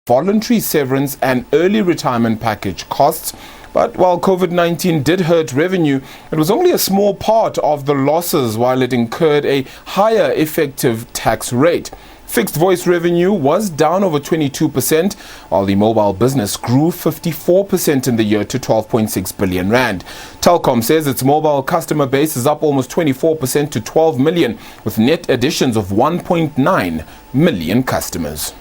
voluntary severance and early retirement package costs. But while COVID-19 did hurt revenue, it was only a small part of the losses, while it incurred a higher effective tax rate. Fixed voice revenue was down over 22%, while the mobile business grew 54% in the year to 12.6 billion rand. Telkom says its mobile customer base is up almost 24% to 12 million, with net additions of 1.9 million customers.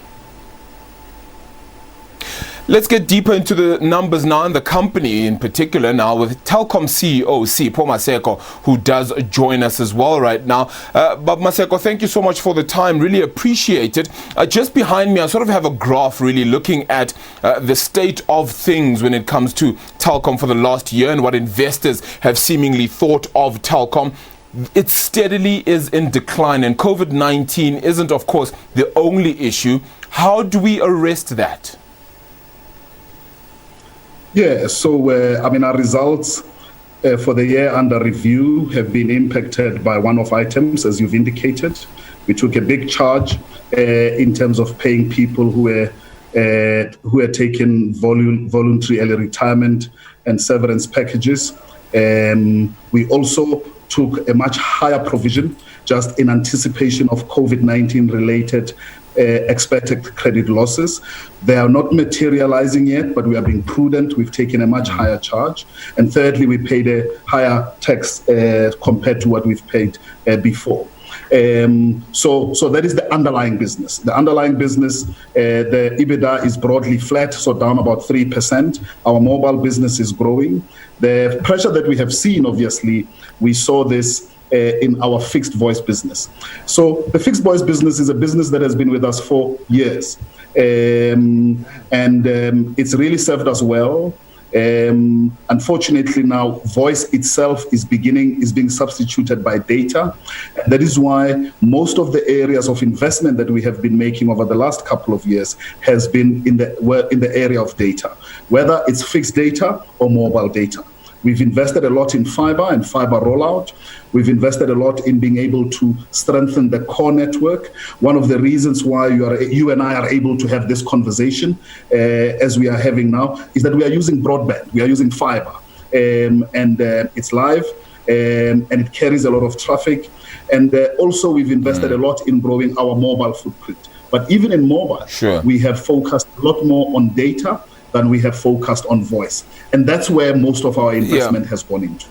Let's get deeper into the numbers now, and the company in particular now, with Telkom CEO Sipho Maseko, who does join us as well right now. But Maseko, thank you so much for the time. Really appreciate it. Just behind me, I sort of have a graph really looking at the state of things when it comes to Telkom for the last year and what investors have seemingly thought of Telkom. It steadily is in decline, and COVID-19 isn't, of course, the only issue. How do we arrest that? Yeah, so our results for the year under review have been impacted by one-off items, as you've indicated. We took a big charge in terms of paying people who were taking voluntary early retirement and severance packages. We also took a much higher provision just in anticipation of COVID-19 related expected credit losses. They are not materializing yet, but we are being prudent. We've taken a much higher charge. And thirdly, we paid a higher tax compared to what we've paid before. So that is the underlying business. The underlying business, the EBITDA is broadly flat, so down about 3%. Our mobile business is growing. The pressure that we have seen, obviously, we saw this in our fixed voice business. So the fixed voice business is a business that has been with us for years. It's really served us well. Unfortunately now, voice itself is being substituted by data. That is why most of the areas of investment that we have been making over the last couple of years has been in the area of data, whether it's fixed data or mobile data. We've invested a lot in fiber and fiber rollout. We've invested a lot in being able to strengthen the core network. One of the reasons why you and I are able to have this conversation as we are having now is that we are using broadband. We are using fiber. It's live and it carries a lot of traffic. And also we've invested a lot in growing our mobile footprint. But even in mobile, we have focused a lot more on data than we have focused on voice. And that's where most of our investment has gone into.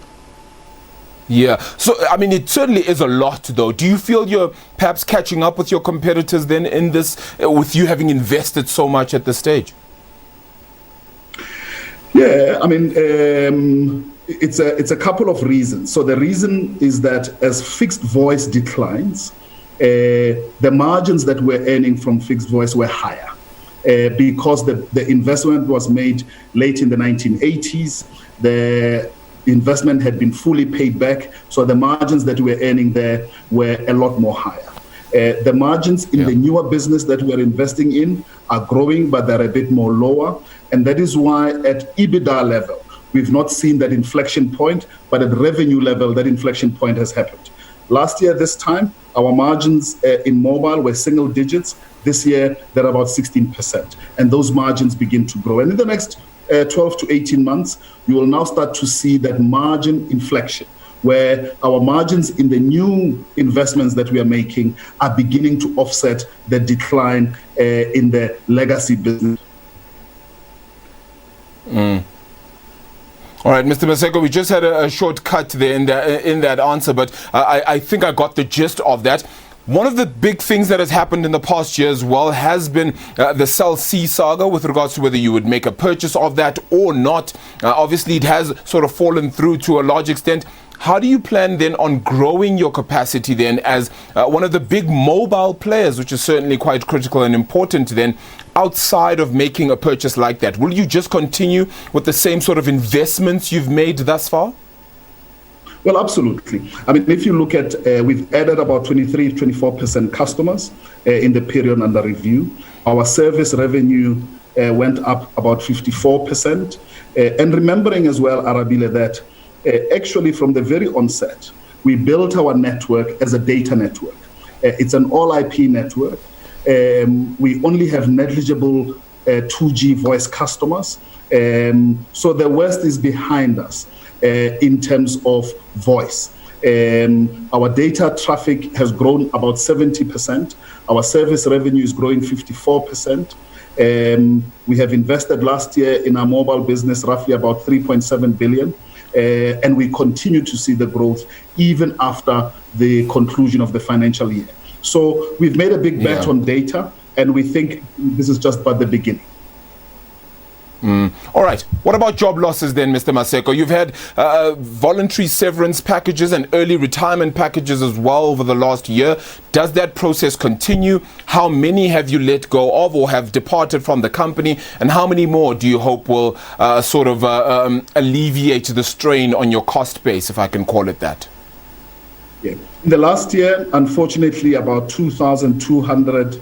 Yeah. So, it certainly is a lot, though. Do you feel you're perhaps catching up with your competitors then in this, with you having invested so much at this stage? Yeah, it's a couple of reasons. So the reason is that as fixed voice declines, the margins that we're earning from fixed voice were higher. Because the investment was made late in the 1980s, the investment had been fully paid back, so the margins that we were earning there were a lot more higher. The margins in the newer business that we're investing in are growing, but they're a bit more lower, and that is why at EBITDA level, we've not seen that inflection point, but at revenue level, that inflection point has happened. Last year, this time, our margins in mobile were single digits. This year, they're about 16%. And those margins begin to grow. And in the next 12 to 18 months, you will now start to see that margin inflection, where our margins in the new investments that we are making are beginning to offset the decline in the legacy business. All right, Mr. Maseko, we just had a short cut there in that answer, but I think I got the gist of that. One of the big things that has happened in the past year as well has been the Cell C saga with regards to whether you would make a purchase of that or not. Obviously, it has sort of fallen through to a large extent. How do you plan then on growing your capacity then as one of the big mobile players, which is certainly quite critical and important then, outside of making a purchase like that? Will you just continue with the same sort of investments you've made thus far? Well, absolutely. If you look at, we've added about 24% customers in the period under review. Our service revenue went up about 54%. And remembering as well, Arabile, that actually from the very onset, we built our network as a data network. It's an all IP network. We only have negligible 2G voice customers. So the worst is behind us in terms of voice. Our data traffic has grown about 70%. Our service revenue is growing 54%. We have invested last year in our mobile business roughly about 3.7 billion. And we continue to see the growth even after the conclusion of the financial year. So we've made a big bet on data, and we think this is just but the beginning. All right. What about job losses then, Mr. Maseko? You've had voluntary severance packages and early retirement packages as well over the last year. Does that process continue? How many have you let go of or have departed from the company? And how many more do you hope will alleviate the strain on your cost base, if I can call it that? Yeah. In the last year, unfortunately, about 2,200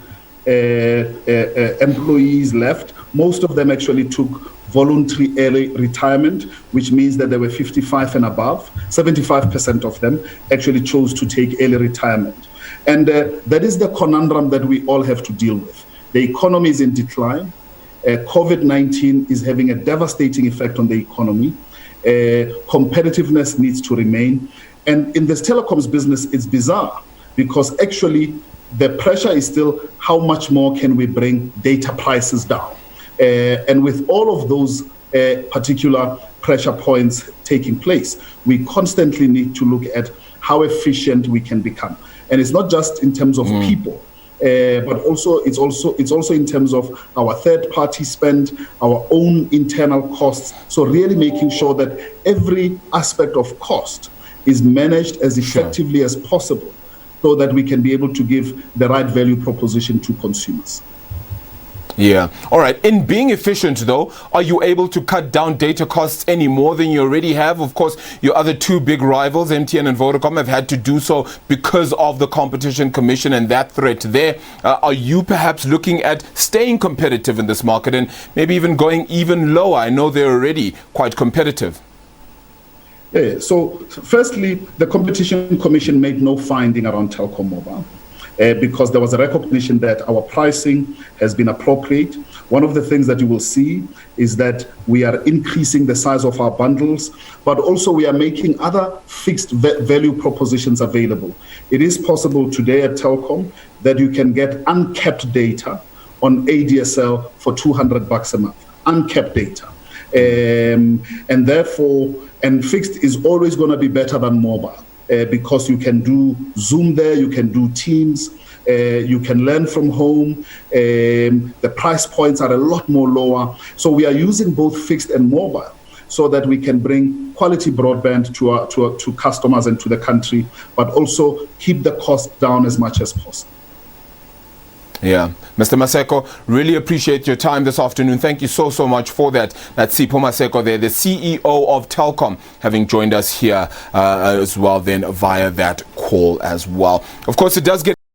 employees left. Most of them actually took voluntary early retirement, which means that they were 55 and above. 75% of them actually chose to take early retirement. And that is the conundrum that we all have to deal with. The economy is in decline. COVID-19 is having a devastating effect on the economy. Competitiveness needs to remain. And in this telecoms business, it's bizarre because actually the pressure is still how much more can we bring data prices down. And with all of those particular pressure points taking place, we constantly need to look at how efficient we can become. And it's not just in terms of people, but it's also in terms of our third-party spend, our own internal costs. So really making sure that every aspect of cost is managed as effectively as possible, so that we can be able to give the right value proposition to consumers. Yeah. All right. In being efficient, though, are you able to cut down data costs any more than you already have? Of course, your other two big rivals, MTN and Vodacom, have had to do so because of the Competition Commission and that threat there. Are you perhaps looking at staying competitive in this market and maybe even going even lower? I know they're already quite competitive. Yeah, so firstly, the Competition Commission made no finding around Telkom Mobile because there was a recognition that our pricing has been appropriate. One of the things that you will see is that we are increasing the size of our bundles, but also we are making other fixed value propositions available. It is possible today at Telkom that you can get uncapped data on ADSL for $200 a month, uncapped data. And therefore, fixed is always going to be better than mobile because you can do Zoom there, you can do Teams, you can learn from home. The price points are a lot more lower. So we are using both fixed and mobile so that we can bring quality broadband to customers and to the country, but also keep the cost down as much as possible. Yeah. Mr. Maseko, really appreciate your time this afternoon. Thank you so much for that. That's Sipho Maseko there, the CEO of Telkom, having joined us here as well then via that call as well. Of course, it does get